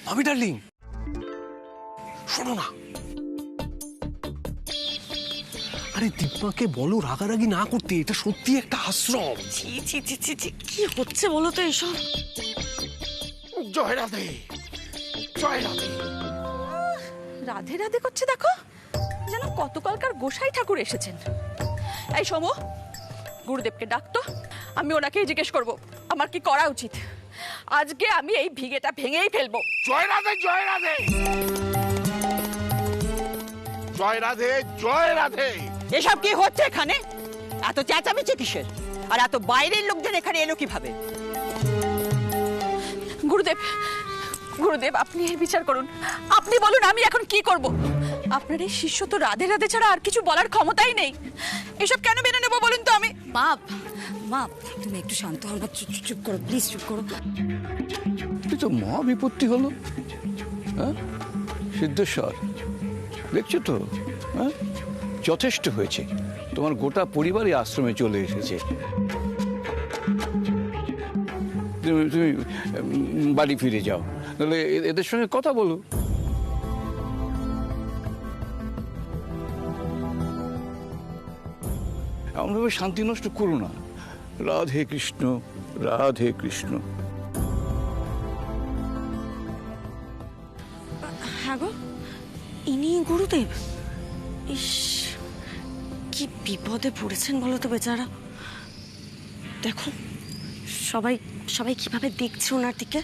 ভাবি ডার্লিং, শোনো না। আরে দিব্যাকে বলো রাগারাগি না করতে, এটা সত্যি একটা আশ্রম। ছি ছি ছি ছি ছি, কি হচ্ছে বলো তো এসব? জয় রাধে, জয় রাধে। রাধে রাধে করছে দেখো, যেন কতকালকার গোসাই ঠাকুর এসেছেন। এই সোমো, গুরুদেবকে ডাকতো, আমি ওনাকেই জিজ্ঞেস করব আমার কি করা উচিত। আজকে আমি এই ভিগেটা ভেঙেই ফেলবো। জয় রাধে, জয় রাধে, জয় রাধে, জয় রাধে। এসব কি হচ্ছে এখানে? এত চেঁচামেচি কিসের? আর এত বাইরের লোকজন এখানে এলো কিভাবে? গুরুদেব, গুরুদেব আপনি এর বিচার করুন। আপনি বলুন আমি এখন কি করব। আপনার এই শিষ্য তো রাধে রাধে ছাড়া আর কিছু বলার ক্ষমতাই নেই। এসব কেন মেনে নেবো বলুন তো আমি? মা, মা তুমি একটু শান্ত হও না, চুপ করো প্লিজ, চুপ করো। এ তো মহা বিপত্তি হলো। হ্যাঁ সিদ্ধেশ্বর, দেখছো তো, হ্যাঁ যথেষ্ট হয়েছে। তোমার গোটা পরিবারই আশ্রমে চলে এসেছে। তুমি বাড়ি ফিরে যাও, তাহলে এদের সঙ্গে কথা বলো। এমনভাবে শান্তি নষ্ট করো না। রাধে কৃষ্ণ, রাধে কৃষ্ণ। হ্যাঁ গো, ইনি গুরুদেব? ইস, কি বিপদে পড়েছেন বলো তো বেচারা। দেখো সবাই সবাই কিভাবে দেখছে ওনার দিকে।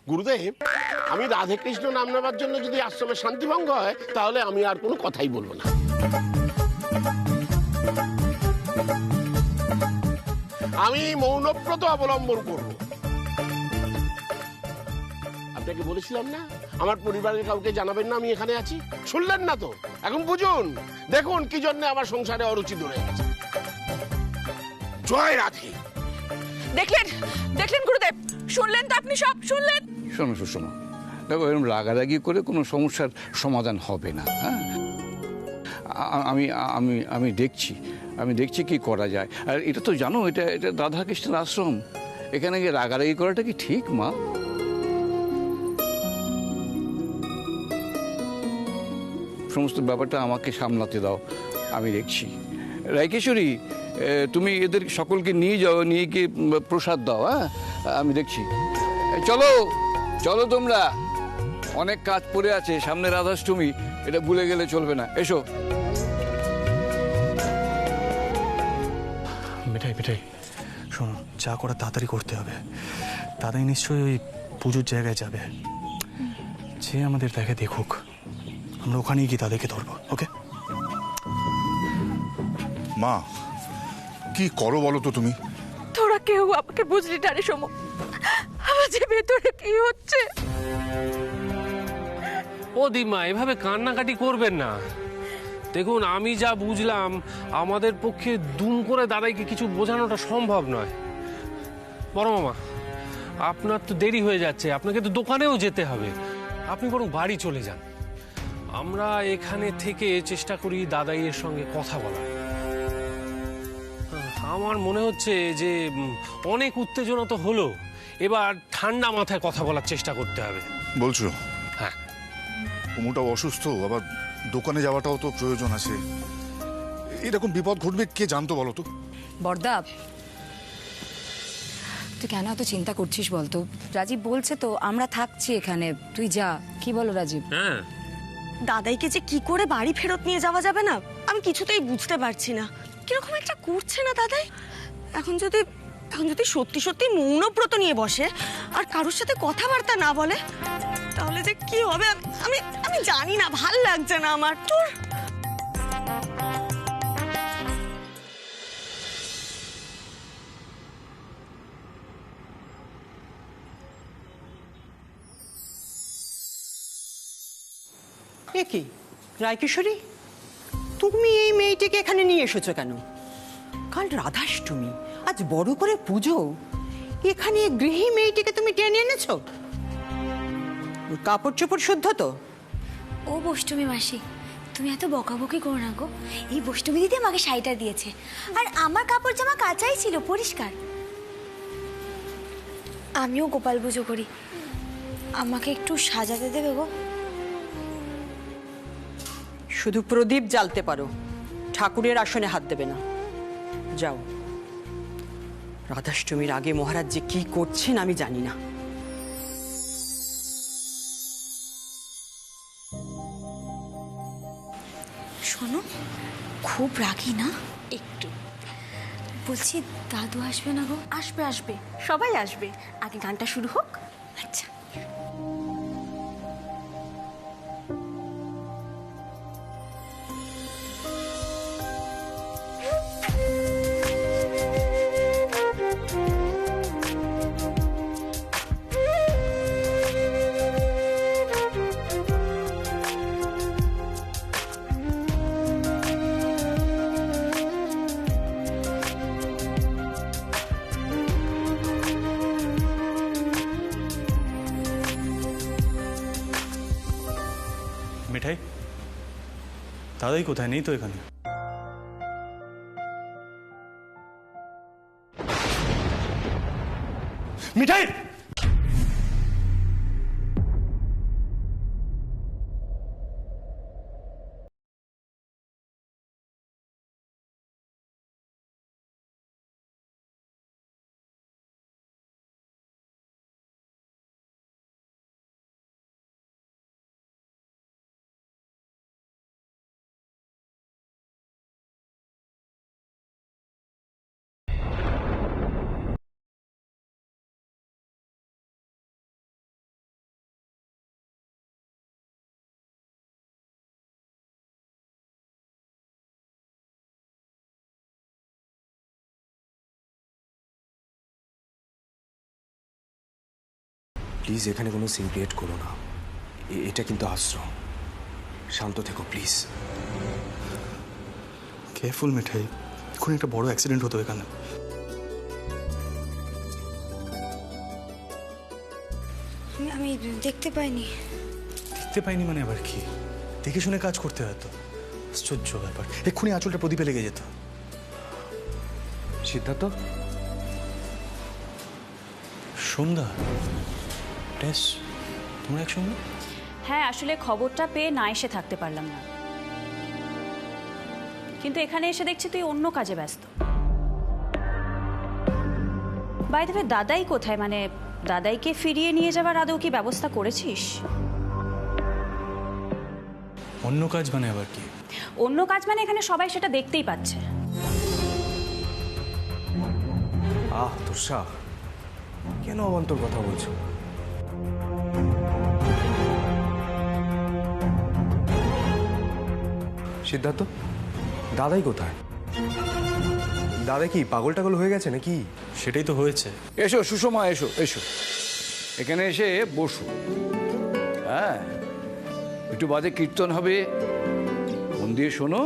গুরুদেব, আমি রাধে কৃষ্ণ নাম নেবার জন্য যদি আশ্রমে শান্তিভঙ্গ হয়, তাহলে আমি আর কোনো কথাই বলবো না। আমি মৌনব্রত অবলম্বন করব। আপনাকে বলেছিলাম না আমার পরিবারের কাউকে জানাবেন না আমি এখানে আছি? শুনলেন না তো? এখন বুঝুন, দেখুন কি জন্য আমার সংসারে অরুচি ধরে গেছে। জয় রাধে। দেখলেন, দেখলেন গুরুদেব, শুনলেন তো আপনি, সব শুনলেন। শোনো সুষমা, দেখো এরকম রাগারাগি করে কোনো সমস্যার সমাধান হবে না। হ্যাঁ আমি আমি আমি দেখছি, কি করা যায়। আর এটা তো জানো, এটা রাধাকৃষ্ণের আশ্রম। এখানে গিয়ে রাগারাগি করাটা কি ঠিক মা? সমস্ত ব্যাপারটা আমাকে সামলাতে দাও, আমি দেখছি। রাইকেশ্বরী, তুমি এদের সকলকে নিয়ে যাও, নিয়ে গিয়ে প্রসাদ দাও। হ্যাঁ আমি দেখছি। চলো চলো, তোমরা অনেক কাজ পড়ে আছে, সামনে রাধাষ্টমী, এটা ভুলে গেলে চলবে না। এসো। মিঠাই মিঠাই, শোনো, যা করা তাড়াতাড়ি করতে হবে। দাদাই নিশ্চয়ই ওই পুজোর জায়গায় যাবে। যে আমাদের দেখে দেখুক, আমরা ওখানেই গিয়ে তাদেরকে ধরবো। ওকে মা, কি করো বলো তো তুমি? তোরা কেউ আমাকে বুঝলি না রে সোমো, আমার যে ভেতরে কি হচ্ছে। ও দিমা, এভাবে কান্নাকাটি করবেন না। দেখুন, আমি যা বুঝলাম, আমাদের পক্ষে দুম করে দাদাইকে কিছু বোঝানোটা সম্ভব নয়। বড় মামা, আপনার তো দেরি হয়ে যাচ্ছে, আপনাকে তো দোকানেও যেতে হবে। আপনি বরং বাড়ি চলে যান, আমরা এখানে থেকে চেষ্টা করি দাদাইয়ের সঙ্গে কথা বলার। আমার মনে হচ্ছে যে অনেক উত্তেজনা তো হলো, এবার ঠান্ডা মাথায় কথা বলার চেষ্টা করতে হবে। বলছো? হ্যাঁ। কুমুটাও অসুস্থ, আবার দোকানে যাওয়াটাও তো প্রয়োজন আছে। এরকম বিপদ ঘটবে কে জানতো বলো তো? বড়দা, তুই কেন এত চিন্তা করছিস বলতো? রাজীব বলছে তো আমরা থাকছি এখানে, তুই যা। কি বলো রাজীব? হ্যাঁ, দাদাইকে যে কি করে বাড়ি ফেরত নিয়ে যাওয়া যাবে না, আমি কিছুতেই বুঝতে পারছি না। কিরকম একটা করছে না দাদাই। এখন যদি সত্যি সত্যি মৌনব্রত নিয়ে বসে আর কারোর সাথে কথাবার্তা না বলে, তাহলে যে কি হবে আমি আমি জানি না। ভাল লাগছে না আমার। তোর এ কি রায়কিশোরী, তুমি এই মেয়েটিকে এখানে নিয়ে এসেছো কেন? কাল রাধাষ্টমী, আজ বড় করে পুজো, এখানে গৃহী মেয়েটিকে তুমি টেনে এনেছো? ওর কাপড় চোপড় শুদ্ধ তো? ও বৈষ্ণবী মাসি, তুমি এত বকাবকি করো না গো। এই বৈষ্ণবী দিদি আমাকে শাড়িটা দিয়েছে, আর আমার কাপড় জামা কাচাই ছিল, পরিষ্কার। আমিও গোপাল পুজো করি, আমাকে একটু সাজাতে দেবে গো? শুধু প্রদীপ জ্বালতে পারো, ঠাকুরের আসনে হাত দেবে না। যাও। রাধাষ্টমীর আগে মহারাজ যে কি করছেন আমি জানি না। শোনো, খুব রাগি না? একটু। বলছি দাদু আসবে না গো? আসবে আসবে, সবাই আসবে, আগে গানটা শুরু হোক। আচ্ছা। মিঠাই, দাদাই কোথায়? নেই তো এখানে। মিঠাই, প্লিজ এখানে কোনো সিন ক্রিয়েট করো না, এটা কিন্তু আশ্রম। শান্ত থেকো প্লিজ। কেয়ারফুল মিঠাই, এখন একটা বড় অ্যাক্সিডেন্ট হতো এখানে। আমি দেখতে পাইনি। দেখতে পাইনি মানে আবার কি? দেখে শুনে কাজ করতে হতো। আশ্চর্য ব্যাপার, এক্ষুনি আঁচলটা প্রদীপে লেগে যেত। সিদ্ধার্থ, সন্ধ্যা, টেস, তোমরা একসঙ্গে? হ্যাঁ, আসলে খবরটা পেয়ে না এসে থাকতে পারলাম না, কিন্তু এখানে এসে দেখছি তুই অন্য কাজে ব্যস্ত। বাই দ্য ওয়ে, দাদাই কোথায়? মানে দাদাইকে ফিরিয়ে নিয়ে যাবার আদৌ কি ব্যবস্থা করেছিস? অন্য কাজ মানে আবার কি? অন্য কাজ মানে এখানে সবাই সেটা দেখতেই পাচ্ছে। তোষা, কেন অবান্তর কথা বলছো? সিদ্ধার্থ, দাদাই কোথায়? দাদা কি পাগল টাগল হয়ে গেছে নাকি? সেটাই তো হয়েছে। এসো সুষমা, এসো এসো, এখানে এসে বসো। হ্যাঁ, একটু বাদে কীর্তন হবে, মন দিয়ে শোনো,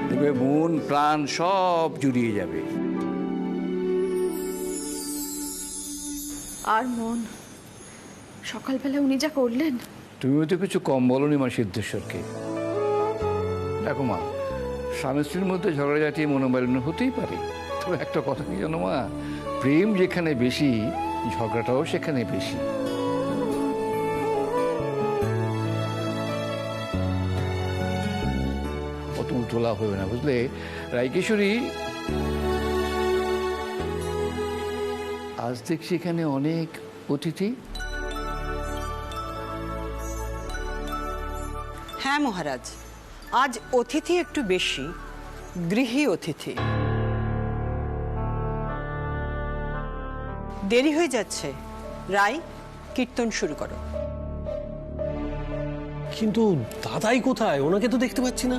দেখবে মন প্রাণ সব জুড়িয়ে যাবে। আর মন, সকালবেলা উনি যা করলেন। তুমিও তো কিছু কম বলনি মা সিদ্ধেশ্বরকে। দেখো মা, স্বামী স্ত্রীর মধ্যে ঝগড়াঝাটি মনোমালিন্য হতেই পারে, তবে একটা কথা কি জানো মা, প্রেম যেখানে বেশি ঝগড়াটাও সেখানে বেশি। অত উতলা হবে না, বুঝলে রায়কিশোরী। আজ দেখছি এখানে অনেক অতিথি। হ্যাঁ মহারাজ, আজ অতিথি একটু বেশি, গৃহী অতিথি। দেরি হয়ে যাচ্ছে, রায় কীর্তন শুরু করো। কিন্তু দাদাই কোথায়? ওনাকে তো দেখতে পাচ্ছি না।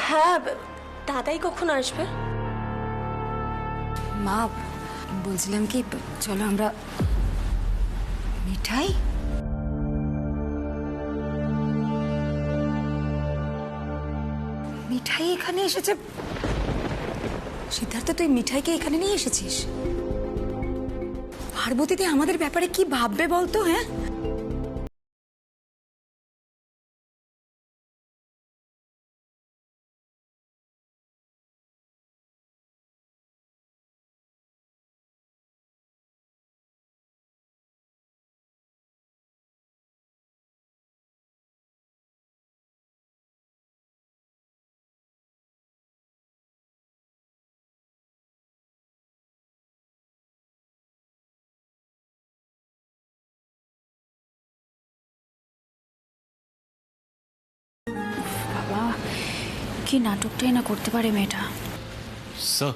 হ্যাঁ, দাদাই কখন আসবে? মা, বলছিলাম কি, চলো আমরা। মিঠাই, মিঠাই এখানে এসেছে। সিদ্ধার্থ, তুই মিঠাইকে এখানে নিয়ে এসেছিস? পার্বতীতে আমাদের ব্যাপারে কি ভাববে বলতো? হ্যাঁ, কি নাটকটাই না করতে পারে মেয়েটা। স্যার,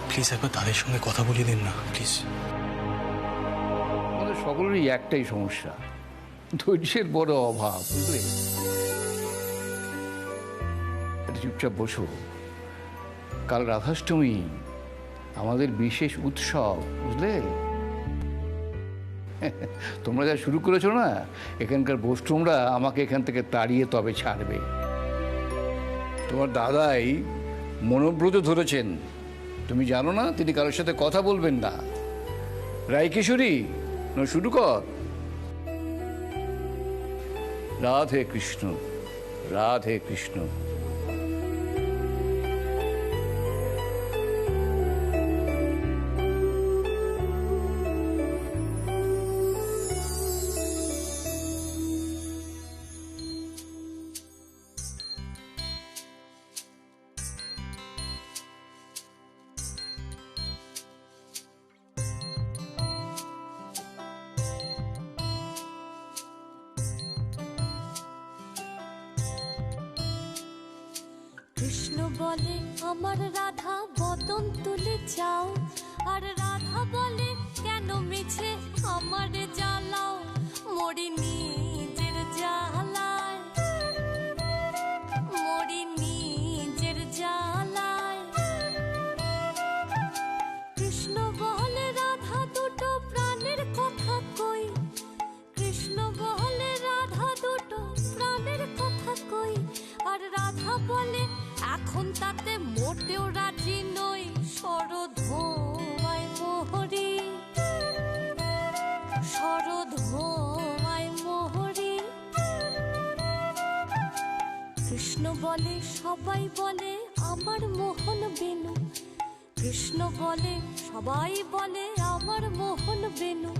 প্লিজ একবার তাদের সঙ্গে কথা বলিয়ে দিন না প্লিজ। আমাদের সকলেরই একটাই সমস্যা, ধৈর্যের বড় অভাব, বুঝলে? চুপচাপ বসো, কাল রাধাষ্টমী, আমাদের বিশেষ উৎসব, বুঝলে? তোমরা যা শুরু করেছো না, এখানকার বস্ত্রমরা আমাকে এখান থেকে তাড়িয়ে তবে ছাড়বে। তোমার দাদাই মনোব্রত ধরেছেন, তুমি জানো না? তিনি কারোর সাথে কথা বলবেন না। রায়কিশোরী, শুরু কর। রাধে কৃষ্ণ, রাধে কৃষ্ণ। কৃষ্ণ বলে আমার রাধা বদন তুলে যাও, আর রাধা বলে কেন মিছে আমারে জ্বালাও, মরি নিজের জ্বালায়, মরি নিজের জ্বালায়। কৃষ্ণ বলে রাধা দুটো প্রাণের কথা কই, কৃষ্ণ বলে রাধা দুটো প্রাণের কথা কই, আর রাধা বলে এখন তাতে মোটেও রাজি নই, শরধোয়ায় মোহরি, শরধোয়ায় মোহরি। কৃষ্ণ বলে সবাই বলে আমার মোহন বেনু, কৃষ্ণ বলে সবাই বলে আমার মোহন বেনু,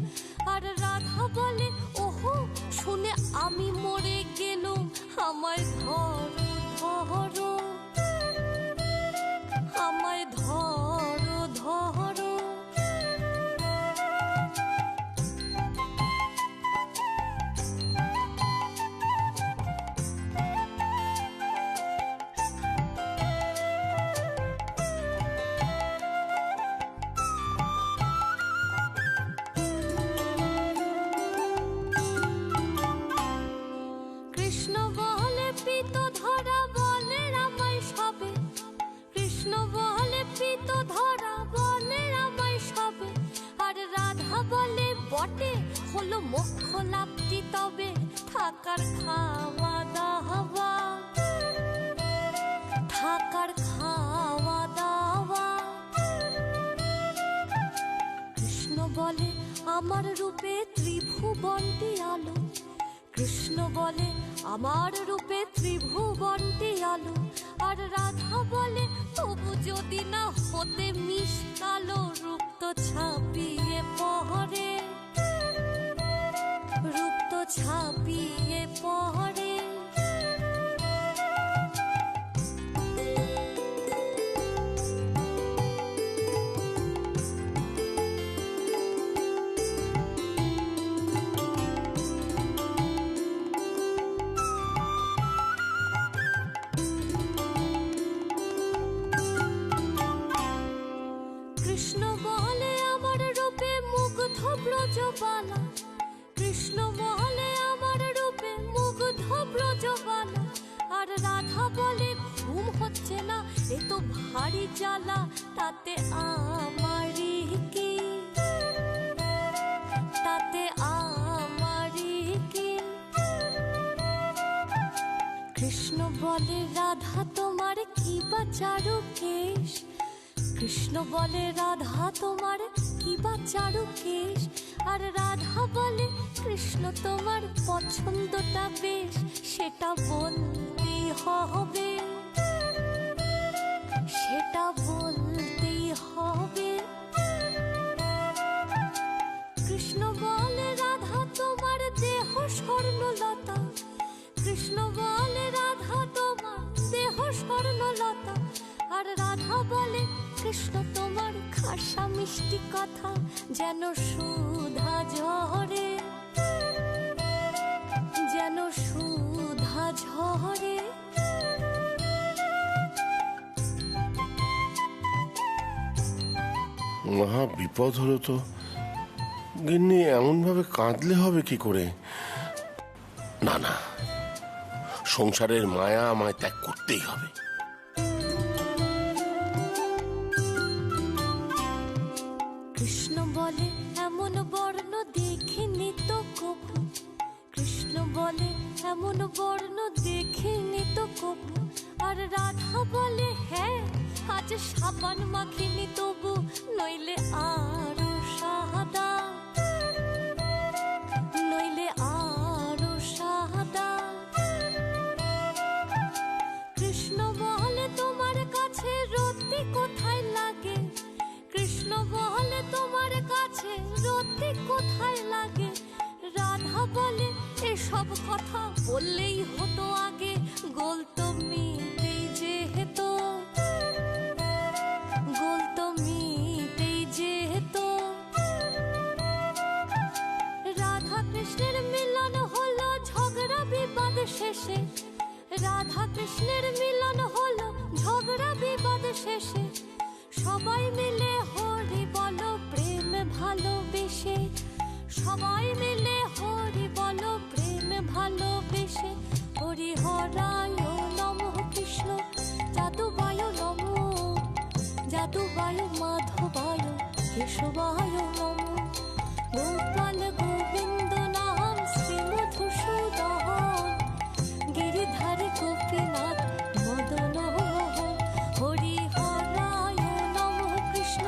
আর রাধা বলে ওহো শুনে আমি মরে গেলুম, আমায় ধরো ধরো, আমায় ধরো ধরো। কৃষ্ণ বলে পিত ধরা বলে আমায় সবে, কৃষ্ণ বলে পিত ধরা বলে আমায় সবে, আর রাধা বলে বটে হলো মোক্ষ লাভটি তবে, থাকার খাওয়া দাওয়া, থাকার খাওয়া দাওয়া। কৃষ্ণ বলে আমার রূপে ত্রিভুবনটি আলো, কৃষ্ণ বলে আমার রূপে ত্রিভুবনটি আলো, আর রাধা বলে তবু যদি না হতে মিশ কালো, রূপ তো ছাপিয়ে পহরে, রূপ তো ছাপিয়ে পহরে। কৃষ্ণ বলে আমার রূপে মুগ্ধ ব্রজবালা, কৃষ্ণ বলে আমার রূপে মুগ্ধ ব্রজবালা, আর রাধা বলে ঘুম হচ্ছে না এ তো ভারী জ্বালা, তাতে আমারই কি, তাতে আমারই কি। কৃষ্ণ বলে রাধা তোমার কি বা চারু কেশ, কৃষ্ণ বলে রাধা তোমার কি বা চারু কেশ, আর রাধা বলে কৃষ্ণ তোমার পছন্দটা বেশ, সেটা বলতেই হবে, সেটা বলতেই হবে। কৃষ্ণ বলে রাধা তোমার দেহ স্বর্ণলতা, কৃষ্ণ বলে রাধা তোমার দেহ স্বর্ণলতা, আর রাধা বলে কৃষ্ণ তোমার খাসা মিষ্টি কথা যেন সুধা ঝরে, সুধা ঝরে। মহা বিপদ হলো তো। গিন্নি এমন ভাবে কাঁদলে হবে কি করে? না না, সংসারের মায়া আমায় ত্যাগ করতেই হবে। কৃষ্ণ বলে এমন বর্ণ দেখিনি তো কবু, কৃষ্ণ বলে এমন বর্ণ দেখিনি তো কবু। আর রাধা বলে হ্যাঁ, আজ সাবান মাখিনি তবু, নইলে আরো সাদা, নইলে আরো সাদা। কৃষ্ণ বলে তোমার কাছে রতি কোথায় লাগে, কৃষ্ণ বলে তোমার কাছে রতি কোথায় লাগে। রাধা বলে এসব কথা বললেই হতো আগে, গোল তো মিটেই যেহেতু, গোল তো মিটেই যেহেতু। রাধা কৃষ্ণের মিলন হলো ঝগড়া বিবাদ শেষে, রাধা কৃষ্ণের মিলন হলো ঝগড়া বিবাদ শেষে। সবাই মিলে হরি বলো প্রেম ভালোবেসে, সবাই মিলে হরি বলো প্রেম ভালোবেসে। হরি হরায় নমঃ কৃষ্ণ যাদুবায় নমঃ, যাদুবায় মাধবায় কেশবায় নমঃ। গোপাল গোবিন্দ নাম শ্রী মধুসূদন, গিরিধারী গোপীনাথ মদন মোহন। হরি হরায় নমঃ কৃষ্ণ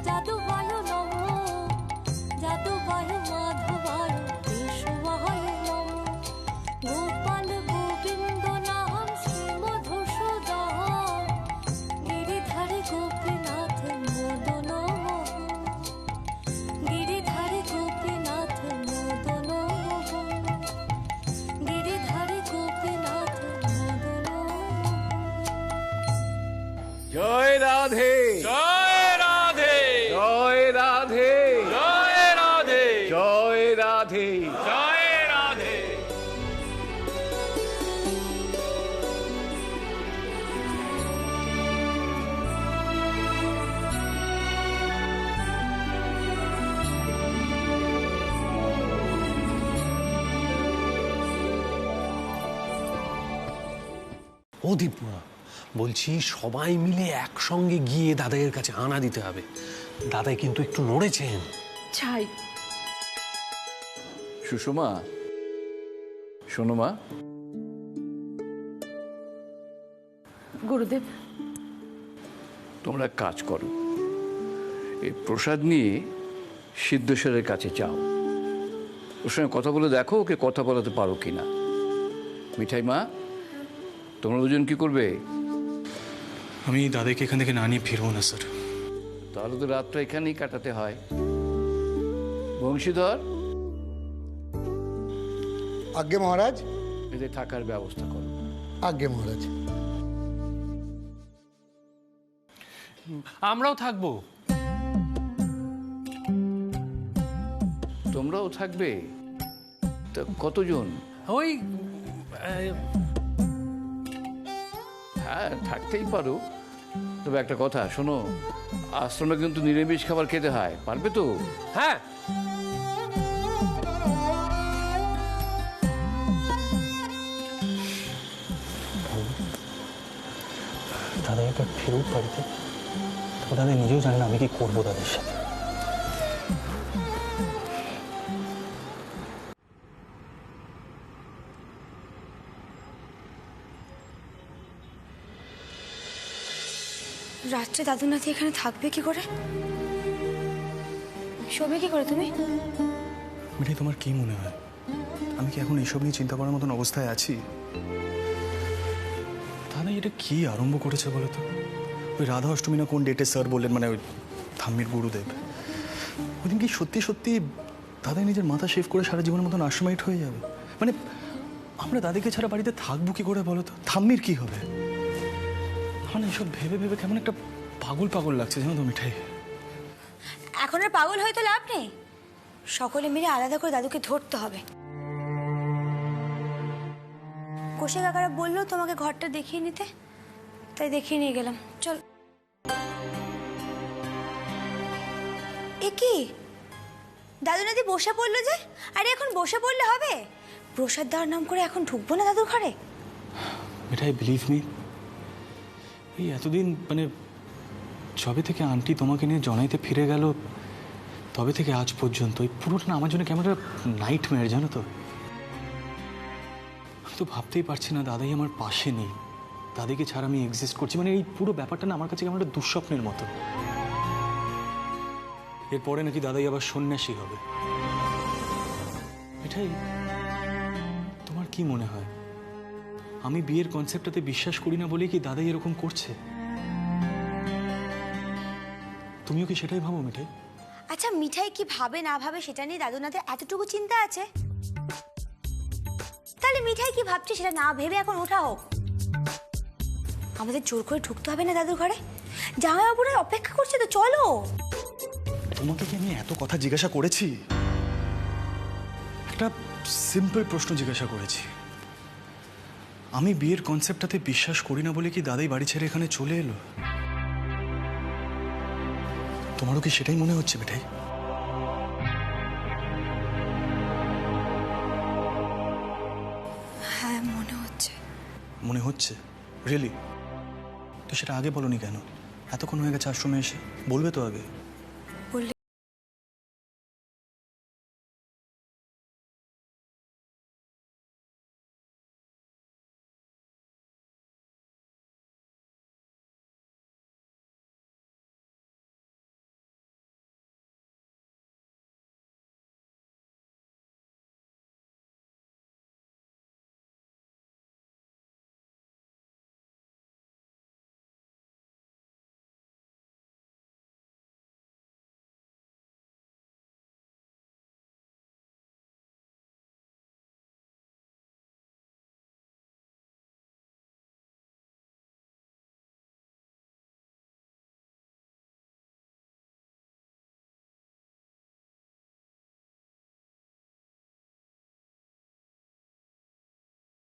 যাদুবায় নমঃ, যাদুবায় মাধবায় কেশবায় নমঃ। গোপাল গোবিন্দ নাম শ্রী মধুসূদন, গিরিধারী গোপীনাথ মদন মোহন, গিরিধারী গোপীনাথ মদন মোহন, গিরিধারী গোপীনাথ মদন মোহন। জয় রাধে, জয় রাধে, জয় রাধে, জয় রাধে, জয় রাধে। জয় রাধে। ও দীপমা, বলছি সবাই মিলে একসঙ্গে গিয়ে দাদাইয়ের কাছে আনা দিতে হবে। দাদাই কিন্তু একটু নড়েছেন। ছাই সুষমা, শোনো মা, গুরুদেব, তোমরা এক কাজ করো, এই প্রসাদ নিয়ে সিদ্ধেশ্বরের কাছে যাও, ওর সঙ্গে কথা বলে দেখো ওকে কথা বলাতে পারো কিনা। মিঠাই মা, তোমরা দুজন কি করবে? আমি দাদাকে এখান থেকে না নিয়ে ফিরবো না স্যার। তাহলে তো রাতটা এখানেই কাটাতে হয়। বংশীধর, আজ্ঞে মহারাজ। এদের থাকার ব্যবস্থা করো। আজ্ঞে মহারাজ। আমরাও থাকবো। তোমরাও থাকবে? তা কতজন? ওই হ্যাঁ, থাকতেই পারো। তবে একটা কথা শোনো, আশ্রমে কিন্তু নিরামিষ খাবার খেতে হয়, পারবে তো? হ্যাঁ। দাদা একবার ফেরত বাড়িতে, তো দাদা নিজেও জানে না আমি কি করবো দাদার সাথে। রাত্রে দাদু নাতি এখানে থাকবে কি করে, শোবে কি করে তুমি? মিঠাই, তোমার কি মনে হয় আমি কি এখন এইসব নিয়ে চিন্তা করার মতন অবস্থায় আছি? দাদা এটা কি আরম্ভ করেছে বলো তো? ওই রাধা অষ্টমী না কোন ডেটে স্যার বললেন, মানে ওই ধাম্মির গুরুদেব, ওইদিন কি সত্যি সত্যি দাদাই নিজের মাথা শেভ করে সারা জীবনের মতন আশ্রমাইট হয়ে যাবে? মানে আমরা দাদিকে ছাড়া বাড়িতে থাকবো কি করে বলো তো? ধাম্মির কি হবে? মানে এসব ভেবে ভেবে কেমন একটা পাগল পাগল লাগছে জানো তো মিঠাই। এখন আর পাগল হয়তো লাভ নেই, সকলে মিলে আলাদা করে দাদুকে ধরতে হবে। ঘোষে কাকারা বললো তোমাকে ঘরটা দেখিয়ে নিতে, তাই দেখিয়ে নিয়ে গেলাম। চল। এ কি দাদু নাদি বসে পড়লো যে? আরে এখন বসে পড়লে হবে? প্রসাদ দেওয়ার নাম করে এখন ঢুকবো না দাদুর ঘরে? মিঠাই বিলিভ মি, এই এতদিন মানে যবে থেকে আন্টি তোমাকে নিয়ে জনাইতে ফিরে গেল তবে থেকে আজ পর্যন্ত এই পুরোটা না আমার জন্য কেমন একটা নাইটমেয়ার, জানো তো। আমি তো ভাবতেই পারছি না দাদাই আমার পাশে নেই, দাদিকে ছাড়া আমি এক্সিস্ট করছি, মানে এই পুরো ব্যাপারটা না আমার কাছে কেমন একটা দুঃস্বপ্নের মতো। এরপরে নাকি দাদাই আবার সন্ন্যাসী হবে। এটাই তোমার কি মনে হয় আমি বিয়ের কনসেপ্টটাতে বিশ্বাস করি না বলেই কি দাদাই এরকম করছে? তুমিও কি সেটাই ভাবো মিঠাই? আচ্ছা মিঠাই কি ভাবে না ভাবে সেটা নিয়ে দাদু নাদের এতটুকু চিন্তা আছে? তাহলে মিঠাই কি ভাবছে সেটা না ভেবে এখন ওঠা হোক। আমাদের জোর করে ঢুকতে হবে না দাদুর ঘরে, জামাইবাবুরা অপেক্ষা করছে তো, চলো। তোমাকে কি আমি এত কথা জিজ্ঞাসা করেছি? একটা সিম্পল প্রশ্ন জিজ্ঞাসা করেছি। আমি বিয়ের কনসেপ্টটাতে বিশ্বাস করি না বলে কি দাদাই বাড়ি ছেড়ে এখানে চলে এলো? তোমারও কি সেটাই মনে হচ্ছে মিঠাই? হ্যাঁ মনে হচ্ছে। মনে হচ্ছে? রিয়েলি? তো সেটা আগে বলনি কেন? এতক্ষণ হয়ে গেছে আশ্রমে এসে, বলবে তো আগে।